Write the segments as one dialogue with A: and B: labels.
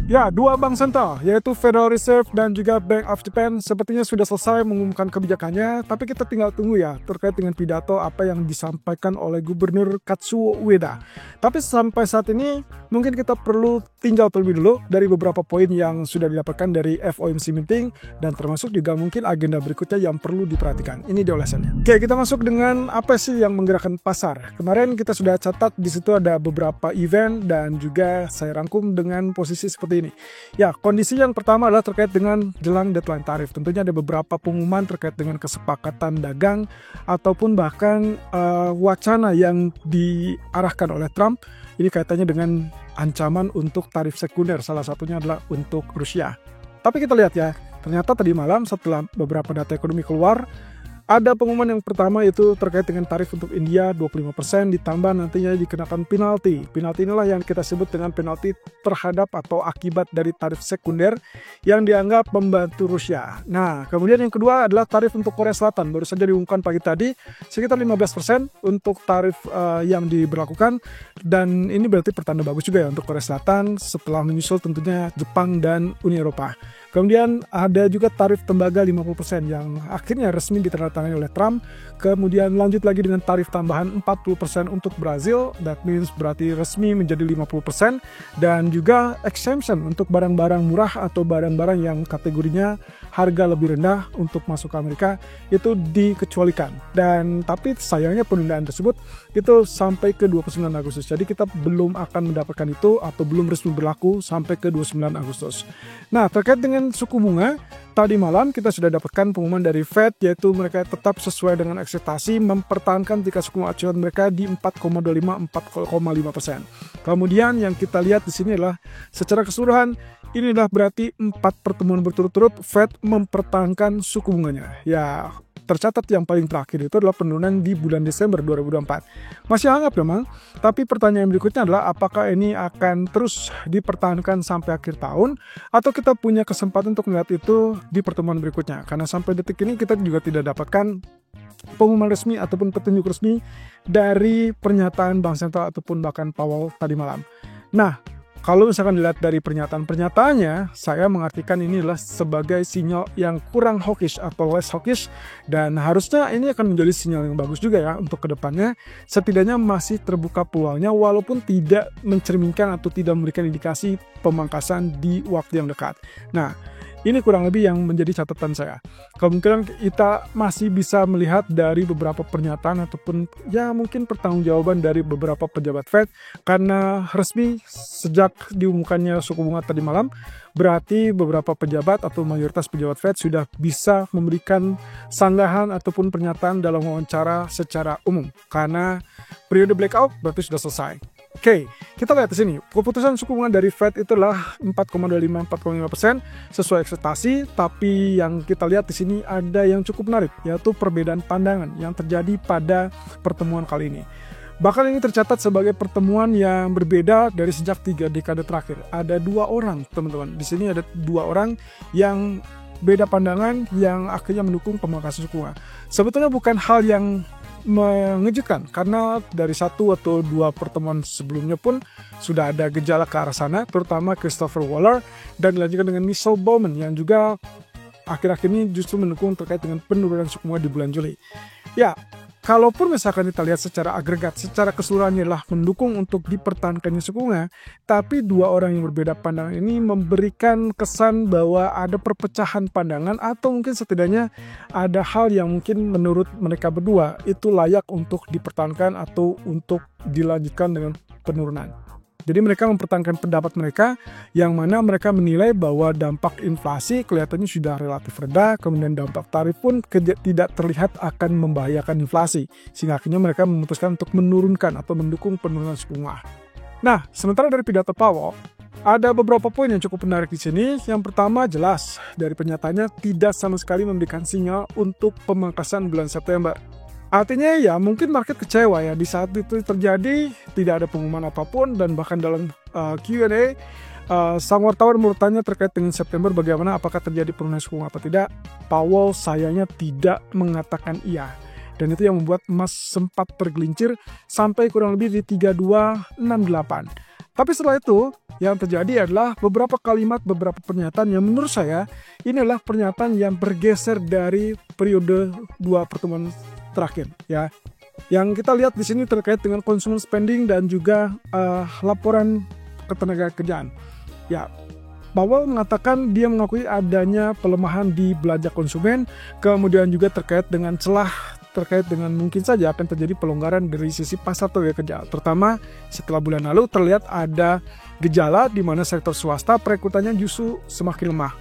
A: Ya, dua bank sentral, yaitu Federal Reserve dan juga Bank of Japan sepertinya sudah selesai mengumumkan kebijakannya, tapi kita tinggal tunggu ya terkait dengan pidato apa yang disampaikan oleh Gubernur Katsuo Ueda. Tapi sampai saat ini mungkin kita perlu tinjau terlebih dulu dari beberapa poin yang sudah didapatkan dari FOMC meeting dan termasuk juga mungkin agenda berikutnya yang perlu diperhatikan. Ini dia ulasannya. Oke, kita masuk dengan apa sih yang menggerakkan pasar. Kemarin kita sudah catat di situ ada beberapa event dan juga saya rangkum dengan posisi seperti ini. Ya, kondisi yang pertama adalah terkait dengan jelang deadline tarif. Tentunya ada beberapa pengumuman terkait dengan kesepakatan dagang ataupun bahkan wacana yang diarahkan oleh Trump. Ini kaitannya dengan ancaman untuk tarif sekunder, salah satunya adalah untuk Rusia. Tapi kita lihat ya, ternyata tadi malam setelah beberapa data ekonomi keluar, ada pengumuman yang pertama yaitu terkait dengan tarif untuk India 25% ditambah nantinya dikenakan penalti. Penalti inilah yang kita sebut dengan penalti terhadap atau akibat dari tarif sekunder yang dianggap membantu Rusia. Nah, kemudian yang kedua adalah tarif untuk Korea Selatan. Baru saja diumumkan pagi tadi sekitar 15% untuk tarif yang diberlakukan, dan ini berarti pertanda bagus juga ya untuk Korea Selatan setelah menyusul tentunya Jepang dan Uni Eropa. Kemudian ada juga tarif tembaga 50% yang akhirnya resmi ditandatangani oleh Trump. Kemudian lanjut lagi dengan tarif tambahan 40% untuk Brazil. That means berarti resmi menjadi 50%. Dan juga exemption untuk barang-barang murah atau barang-barang yang kategorinya harga lebih rendah untuk masuk ke Amerika itu dikecualikan. Dan tapi sayangnya penundaan tersebut itu sampai ke 29 Agustus. Jadi kita belum akan mendapatkan itu atau belum resmi berlaku sampai ke 29 Agustus. Nah, terkait dengan suku bunga, tadi malam kita sudah dapatkan pengumuman dari Fed yaitu mereka tetap sesuai dengan ekspektasi mempertahankan tingkat suku bunga acuan mereka di 4,25-4,5%. Kemudian yang kita lihat di sini adalah secara keseluruhan inilah berarti 4 pertemuan berturut-turut Fed mempertahankan suku bunganya. Ya, tercatat yang paling terakhir itu adalah penurunan di bulan Desember 2024. Masih hangat memang, tapi pertanyaan berikutnya adalah apakah ini akan terus dipertahankan sampai akhir tahun atau kita punya kesempatan untuk melihat itu di pertemuan berikutnya. Karena sampai detik ini kita juga tidak dapatkan pengumuman resmi ataupun petunjuk resmi dari pernyataan Bank Sentral ataupun bahkan Powell tadi malam. Nah, kalau misalkan dilihat dari pernyataan-pernyataannya, saya mengartikan ini adalah sebagai sinyal yang kurang hawkish atau less hawkish, dan harusnya ini akan menjadi sinyal yang bagus juga ya untuk kedepannya. Setidaknya masih terbuka peluangnya walaupun tidak mencerminkan atau tidak memberikan indikasi pemangkasan di waktu yang dekat. Nah, ini kurang lebih yang menjadi catatan saya. Kemungkinan kita masih bisa melihat dari beberapa pernyataan ataupun ya mungkin pertanggungjawaban dari beberapa pejabat Fed karena resmi sejak diumumkannya suku bunga tadi malam, berarti beberapa pejabat atau mayoritas pejabat Fed sudah bisa memberikan sanggahan ataupun pernyataan dalam wawancara secara umum karena periode blackout berarti sudah selesai. Oke, kita lihat di sini. Keputusan suku bunga dari Fed itulah 4,25-4,5% sesuai ekspektasi, tapi yang kita lihat di sini ada yang cukup menarik, yaitu perbedaan pandangan yang terjadi pada pertemuan kali ini. Bahkan ini tercatat sebagai pertemuan yang berbeda dari sejak 3 dekade terakhir. Ada 2 orang, teman-teman. Di sini ada 2 orang yang beda pandangan yang akhirnya mendukung pemangkasan suku bunga. Sebetulnya bukan hal yang mengejutkan karena dari 1 atau 2 pertemuan sebelumnya pun sudah ada gejala ke arah sana, terutama Christopher Waller dan dilanjutkan dengan Michelle Bowman yang juga akhir-akhir ini justru mendukung terkait dengan penurunan suku bunga di bulan Juli. Ya, kalaupun misalkan kita lihat secara agregat, secara keseluruhannya adalah mendukung untuk dipertahankannya suku bunga, tapi 2 orang yang berbeda pandangan ini memberikan kesan bahwa ada perpecahan pandangan atau mungkin setidaknya ada hal yang mungkin menurut mereka berdua itu layak untuk dipertahankan atau untuk dilanjutkan dengan penurunan. Jadi mereka mempertahankan pendapat mereka yang mana mereka menilai bahwa dampak inflasi kelihatannya sudah relatif rendah, kemudian dampak tarif pun tidak terlihat akan membahayakan inflasi, sehingga akhirnya mereka memutuskan untuk menurunkan atau mendukung penurunan suku bunga. Nah, sementara dari pidato Powell, ada beberapa poin yang cukup menarik di sini. Yang pertama jelas dari pernyataannya tidak sama sekali memberikan sinyal untuk pemangkasan bulan September. Artinya ya mungkin market kecewa ya di saat itu terjadi tidak ada pengumuman apapun dan bahkan dalam Q&A sang wartawan bertanya terkait dengan September bagaimana apakah terjadi penurunan suku bunga apa tidak. Powell sayangnya tidak mengatakan iya. Dan itu yang membuat emas sempat tergelincir sampai kurang lebih di 3268. Tapi setelah itu, yang terjadi adalah beberapa kalimat, beberapa pernyataan yang menurut saya ini adalah pernyataan yang bergeser dari periode 2 pertemuan terakhir, ya. Yang kita lihat di sini terkait dengan consumer spending dan juga laporan ketenagakerjaan. Ya, Powell mengatakan dia mengakui adanya pelemahan di belanja konsumen, kemudian juga terkait dengan celah terkait dengan mungkin saja akan terjadi pelonggaran dari sisi pasar tenaga kerja, terutama setelah bulan lalu terlihat ada gejala di mana sektor swasta perekrutannya justru semakin lemah.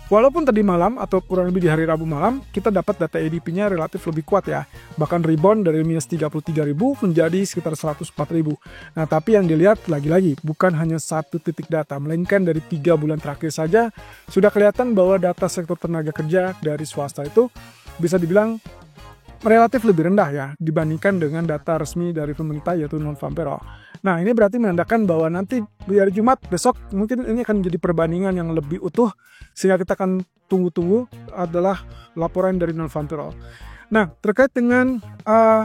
A: Walaupun tadi malam atau kurang lebih di hari Rabu malam kita dapat data ADP-nya relatif lebih kuat ya, bahkan rebound dari minus 33.000 menjadi sekitar 104.000. Nah, tapi yang dilihat lagi-lagi bukan hanya satu titik data, melainkan dari 3 bulan terakhir saja sudah kelihatan bahwa data sektor tenaga kerja dari swasta itu bisa dibilang relatif lebih rendah ya dibandingkan dengan data resmi dari pemerintah yaitu non-farm payroll. Nah, ini berarti menandakan bahwa nanti di hari Jumat besok mungkin ini akan menjadi perbandingan yang lebih utuh, sehingga kita akan tunggu-tunggu adalah laporan dari non-farm payroll. Nah, terkait dengan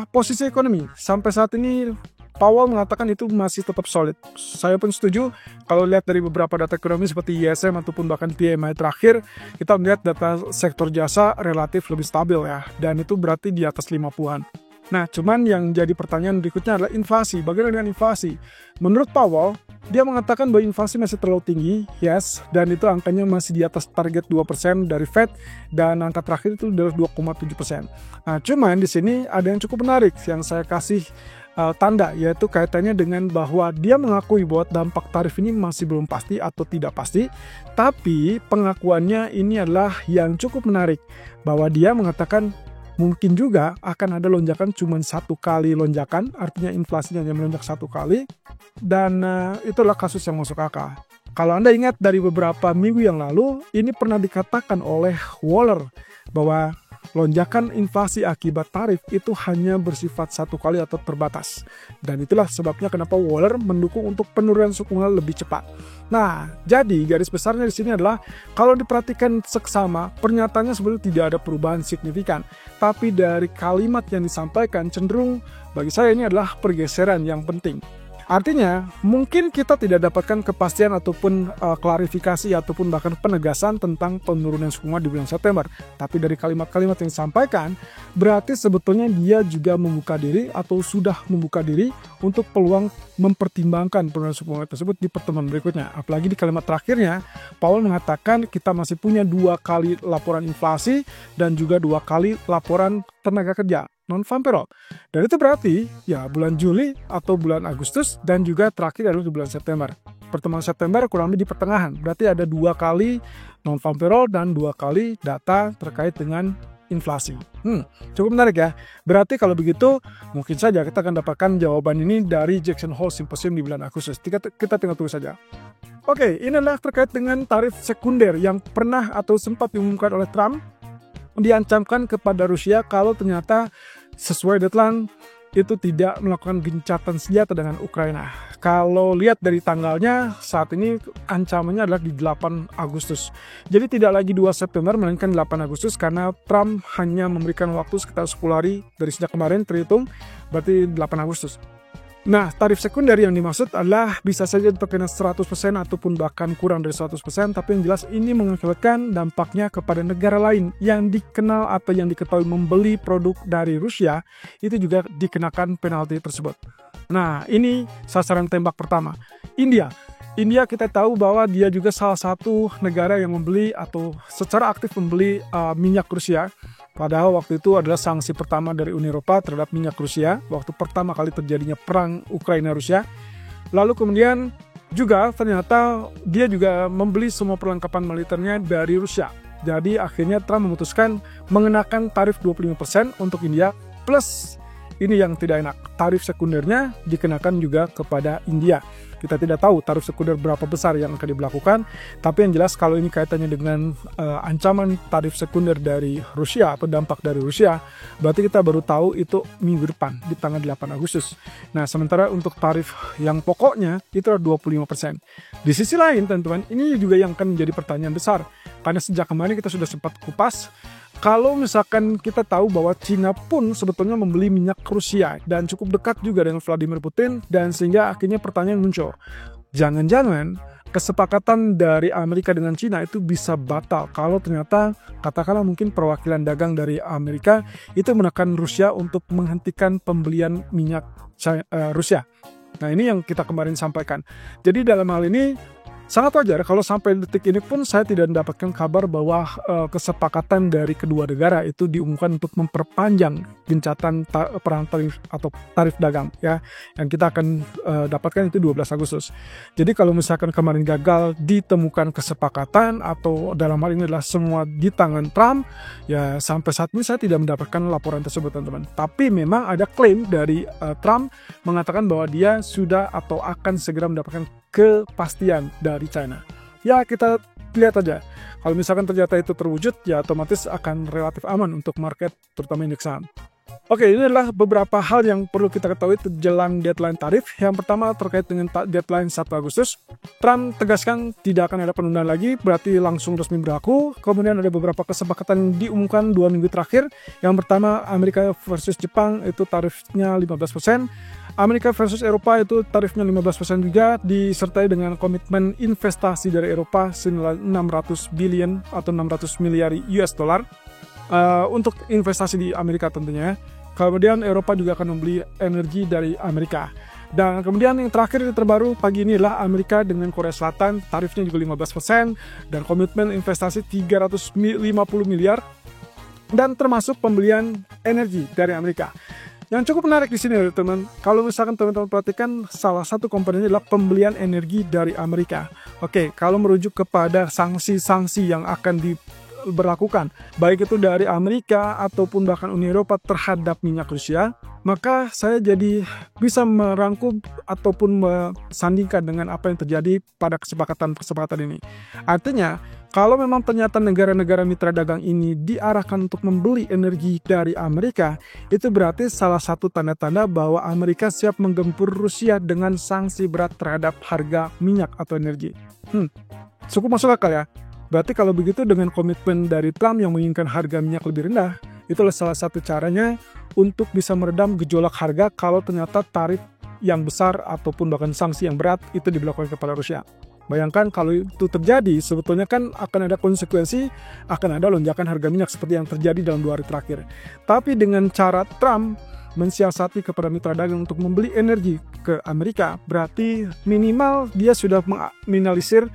A: posisi ekonomi sampai saat ini Powell mengatakan itu masih tetap solid. Saya pun setuju kalau lihat dari beberapa data ekonomi seperti ISM ataupun bahkan PMI terakhir, kita melihat data sektor jasa relatif lebih stabil ya, dan itu berarti di atas 50-an. Nah, cuman yang jadi pertanyaan berikutnya adalah inflasi. Bagaimana dengan inflasi? Menurut Powell, dia mengatakan bahwa inflasi masih terlalu tinggi, yes, dan itu angkanya masih di atas target 2% dari Fed, dan angka terakhir itu adalah 2,7%. Nah, cuman di sini ada yang cukup menarik yang saya kasih tanda, yaitu kaitannya dengan bahwa dia mengakui bahwa dampak tarif ini masih belum pasti atau tidak pasti, tapi pengakuannya ini adalah yang cukup menarik, bahwa dia mengatakan mungkin juga akan ada lonjakan cuma 1 kali lonjakan, artinya inflasinya hanya melonjak 1 kali, dan itulah kasus yang masuk akal. Kalau Anda ingat dari beberapa minggu yang lalu, ini pernah dikatakan oleh Waller bahwa lonjakan inflasi akibat tarif itu hanya bersifat 1 kali atau terbatas. Dan itulah sebabnya kenapa Waller mendukung untuk penurunan suku bunga lebih cepat. Nah, jadi garis besarnya di sini adalah kalau diperhatikan seksama, pernyataannya sebenarnya tidak ada perubahan signifikan. Tapi dari kalimat yang disampaikan cenderung bagi saya ini adalah pergeseran yang penting. Artinya, mungkin kita tidak dapatkan kepastian ataupun klarifikasi ataupun bahkan penegasan tentang penurunan suku bunga di bulan September. Tapi dari kalimat-kalimat yang disampaikan, berarti sebetulnya dia juga membuka diri atau sudah membuka diri untuk peluang mempertimbangkan penurunan suku bunga tersebut di pertemuan berikutnya. Apalagi di kalimat terakhirnya, Powell mengatakan kita masih punya 2 kali laporan inflasi dan juga 2 kali laporan tenaga kerja non-farm payroll. Dan itu berarti ya bulan Juli atau bulan Agustus dan juga terakhir adalah di bulan September. Pertemuan September kurang lebih di pertengahan. Berarti ada 2 kali non-farm payroll dan 2 kali data terkait dengan inflasi. Cukup menarik ya. Berarti kalau begitu mungkin saja kita akan dapatkan jawaban ini dari Jackson Hole Symposium di bulan Agustus. Kita tinggal tunggu saja. Oke, ini adalah terkait dengan tarif sekunder yang pernah atau sempat diumumkan oleh Trump, diancamkan kepada Rusia kalau ternyata sesuai deadline itu tidak melakukan gencatan senjata dengan Ukraina. Kalau lihat dari tanggalnya, saat ini ancamannya adalah di 8 Agustus. Jadi tidak lagi 2 September, melainkan 8 Agustus karena Trump hanya memberikan waktu sekitar 10 hari dari sejak kemarin terhitung, berarti 8 Agustus. Nah, tarif sekunder yang dimaksud adalah bisa saja terkena 100% ataupun bahkan kurang dari 100%, tapi yang jelas ini mengakibatkan dampaknya kepada negara lain yang dikenal atau yang diketahui membeli produk dari Rusia, itu juga dikenakan penalti tersebut. Nah, ini sasaran tembak pertama. India kita tahu bahwa dia juga salah satu negara yang membeli atau secara aktif membeli minyak Rusia. Padahal waktu itu adalah sanksi pertama dari Uni Eropa terhadap minyak Rusia waktu pertama kali terjadinya perang Ukraina-Rusia. Lalu kemudian juga ternyata dia juga membeli semua perlengkapan militernya dari Rusia. Jadi akhirnya Trump memutuskan mengenakan tarif 25% untuk India, plus ini yang tidak enak, tarif sekundernya dikenakan juga kepada India. Kita tidak tahu tarif sekunder berapa besar yang akan diberlakukan, tapi yang jelas kalau ini kaitannya dengan ancaman tarif sekunder dari Rusia atau dampak dari Rusia, berarti kita baru tahu itu minggu depan di tanggal 8 Agustus. Nah, sementara untuk tarif yang pokoknya itu adalah 25%. Di sisi lain, teman-teman, ini juga yang akan menjadi pertanyaan besar, karena sejak kemarin kita sudah sempat kupas. Kalau misalkan kita tahu bahwa Cina pun sebetulnya membeli minyak Rusia dan cukup dekat juga dengan Vladimir Putin, dan sehingga akhirnya pertanyaan muncul. jangan-jangan kesepakatan dari Amerika dengan Cina itu bisa batal kalau ternyata katakanlah mungkin perwakilan dagang dari Amerika itu menekan Rusia untuk menghentikan pembelian minyak Rusia. Nah, ini yang kita kemarin sampaikan. Jadi dalam hal ini sangat wajar kalau sampai detik ini pun saya tidak mendapatkan kabar bahwa kesepakatan dari kedua negara itu diumumkan untuk memperpanjang gencatan perang tarif atau tarif dagang ya, yang kita akan dapatkan itu 12 Agustus. Jadi kalau misalkan kemarin gagal ditemukan kesepakatan atau dalam hal ini adalah semua di tangan Trump, ya sampai saat ini saya tidak mendapatkan laporan tersebut teman-teman. Tapi memang ada klaim dari Trump mengatakan bahwa dia sudah atau akan segera mendapatkan kepastian dari China. Ya, kita lihat aja. Kalau misalkan ternyata itu terwujud, ya otomatis akan relatif aman untuk market, terutama indeks saham. Oke, ini adalah beberapa hal yang perlu kita ketahui jelang deadline tarif. Yang pertama terkait dengan deadline 1 Agustus. Trump tegaskan tidak akan ada penundaan lagi, berarti langsung resmi berlaku. Kemudian ada beberapa kesepakatan diumumkan 2 minggu terakhir. Yang pertama, Amerika versus Jepang itu tarifnya 15%. Amerika versus Eropa itu tarifnya 15% juga, disertai dengan komitmen investasi dari Eropa senilai 600 billion atau 600 miliar US dollar untuk investasi di Amerika tentunya. Kemudian Eropa juga akan membeli energi dari Amerika. Dan kemudian yang terakhir terbaru pagi ini adalah Amerika dengan Korea Selatan, tarifnya juga 15% dan komitmen investasi 350 miliar dan termasuk pembelian energi dari Amerika. Yang cukup menarik di sini teman, kalau misalkan teman-teman perhatikan salah satu komponennya adalah pembelian energi dari Amerika. Oke, kalau merujuk kepada sanksi-sanksi yang akan diberlakukan, baik itu dari Amerika ataupun bahkan Uni Eropa terhadap minyak Rusia, maka saya jadi bisa merangkum ataupun mesandingkan dengan apa yang terjadi pada kesepakatan ini. Artinya, kalau memang ternyata negara-negara mitra dagang ini diarahkan untuk membeli energi dari Amerika, itu berarti salah satu tanda-tanda bahwa Amerika siap menggempur Rusia dengan sanksi berat terhadap harga minyak atau energi. Cukup masuk akal ya. Berarti kalau begitu dengan komitmen dari Trump yang menginginkan harga minyak lebih rendah, itulah salah satu caranya untuk bisa meredam gejolak harga kalau ternyata tarif yang besar ataupun bahkan sanksi yang berat itu diberlakukan kepada Rusia. Bayangkan kalau itu terjadi, sebetulnya kan akan ada konsekuensi, akan ada lonjakan harga minyak seperti yang terjadi dalam 2 hari terakhir. Tapi dengan cara Trump mensiasati kepada mitra dagang untuk membeli energi ke Amerika, berarti minimal dia sudah meminimalisir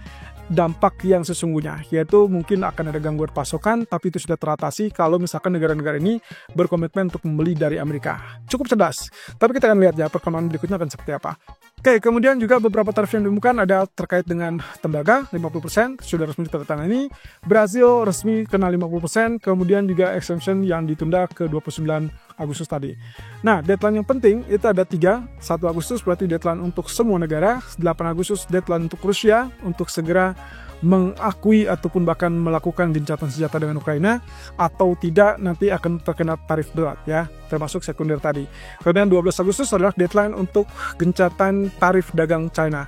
A: dampak yang sesungguhnya, yaitu mungkin akan ada gangguan pasokan, tapi itu sudah teratasi kalau misalkan negara-negara ini berkomitmen untuk membeli dari Amerika. Cukup cerdas, tapi kita akan lihat ya perkembangan berikutnya akan seperti apa. Oke, kemudian juga beberapa tarif yang diumumkan ada terkait dengan tembaga, 50% sudah resmi ditandatangani, Brazil resmi kena 50%, kemudian juga exemption yang ditunda ke 29 Agustus tadi. Nah, deadline yang penting itu ada 3, 1 Agustus berarti deadline untuk semua negara, 8 Agustus deadline untuk Rusia untuk segera mengakui ataupun bahkan melakukan gencatan senjata dengan Ukraina, atau tidak nanti akan terkena tarif berat ya, termasuk sekunder tadi. Kemudian 12 Agustus adalah deadline untuk gencatan tarif dagang China.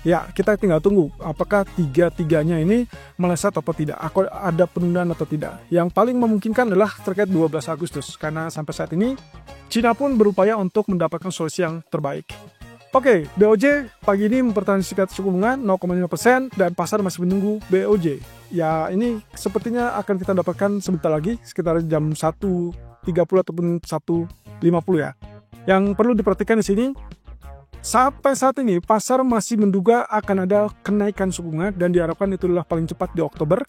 A: Ya, kita tinggal tunggu apakah tiga-tiganya ini meleset atau tidak, ada penundaan atau tidak. Yang paling memungkinkan adalah terkait 12 Agustus, karena sampai saat ini China pun berupaya untuk mendapatkan solusi yang terbaik. Oke, BOJ pagi ini mempertahankan suku bunga 0,5% dan pasar masih menunggu BOJ. Ya, ini sepertinya akan kita dapatkan sebentar lagi, sekitar jam 1.30 ataupun 1.50 ya. Yang perlu diperhatikan di sini, sampai saat ini pasar masih menduga akan ada kenaikan suku bunga dan diharapkan itu adalah paling cepat di Oktober.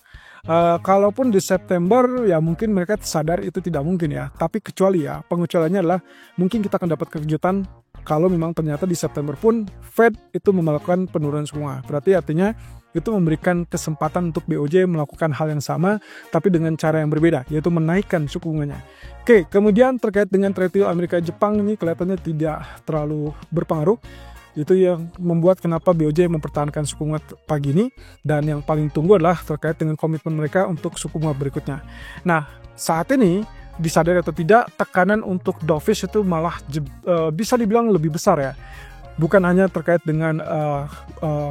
A: Kalaupun di September ya mungkin mereka sadar itu tidak mungkin ya. Tapi kecuali ya, pengecualiannya adalah mungkin kita akan dapat kejutan kalau memang ternyata di September pun Fed itu melakukan penurunan suku bunga. Berarti artinya itu memberikan kesempatan untuk BOJ melakukan hal yang sama tapi dengan cara yang berbeda, yaitu menaikkan suku bunganya. Oke, kemudian terkait dengan trade deal Amerika-Jepang ini kelihatannya tidak terlalu berpengaruh. Itu yang membuat kenapa BOJ mempertahankan suku bunga pagi ini, dan yang paling tunggu adalah terkait dengan komitmen mereka untuk suku bunga berikutnya. Nah, saat ini disadari atau tidak, tekanan untuk dovish itu malah bisa dibilang lebih besar ya. Bukan hanya terkait dengan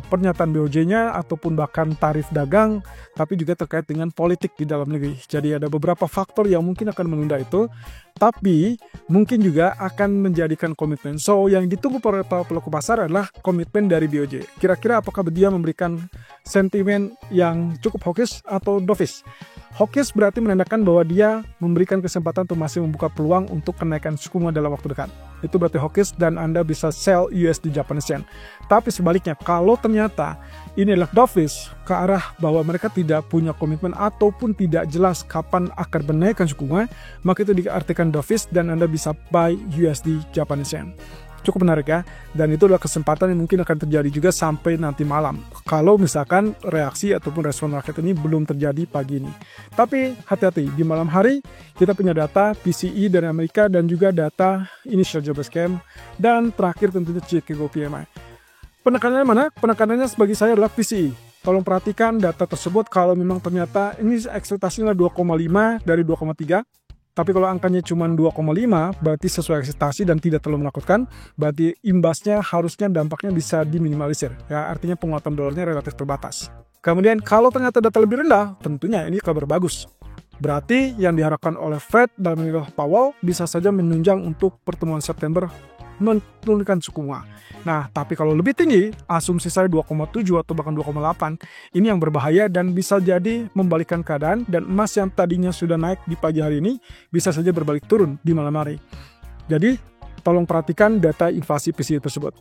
A: pernyataan BOJ-nya ataupun bahkan tarif dagang, tapi juga terkait dengan politik di dalam negeri. Jadi ada beberapa faktor yang mungkin akan menunda itu, tapi mungkin juga akan menjadikan komitmen. So yang ditunggu para pelaku pasar adalah komitmen dari BOJ. Kira-kira apakah dia memberikan sentimen yang cukup hawkish atau dovish? Hawkish berarti menandakan bahwa dia memberikan kesempatan untuk masih membuka peluang untuk kenaikan suku bunga dalam waktu dekat. Itu berarti hawkish dan Anda bisa sell USD Japanese Yen. Tapi sebaliknya, kalau ternyata ini adalah dovish ke arah bahwa mereka tidak punya komitmen ataupun tidak jelas kapan akan menaikkan suku bunga, maka itu diartikan dovish dan Anda bisa buy USD Japanese Yen. Cukup menarik ya, dan itu adalah kesempatan yang mungkin akan terjadi juga sampai nanti malam kalau misalkan reaksi ataupun respon market ini belum terjadi pagi ini. Tapi hati-hati, di malam hari kita punya data PCE dari Amerika dan juga data Initial Jobs Claims, dan terakhir tentunya Chicago PMI. Penekanannya mana? Penekanannya bagi saya adalah PCE. Tolong perhatikan data tersebut. Kalau memang ternyata ini ekspektasinya 2,5 dari 2,3, tapi kalau angkanya cuma 2,5 berarti sesuai ekspektasi dan tidak terlalu menakutkan, berarti imbasnya harusnya dampaknya bisa diminimalisir. Ya, artinya penguatan dolarnya relatif terbatas. Kemudian kalau ternyata data lebih rendah, tentunya ini kabar bagus. Berarti yang diharapkan oleh Fed dalam ini Powell bisa saja menunjang untuk pertemuan September menurunkan suku bunga. Nah, tapi kalau lebih tinggi, asumsi saya 2,7 atau bahkan 2,8, ini yang berbahaya dan bisa jadi membalikkan keadaan, dan emas yang tadinya sudah naik di pagi hari ini bisa saja berbalik turun di malam hari. Jadi, tolong perhatikan data inflasi PCE tersebut.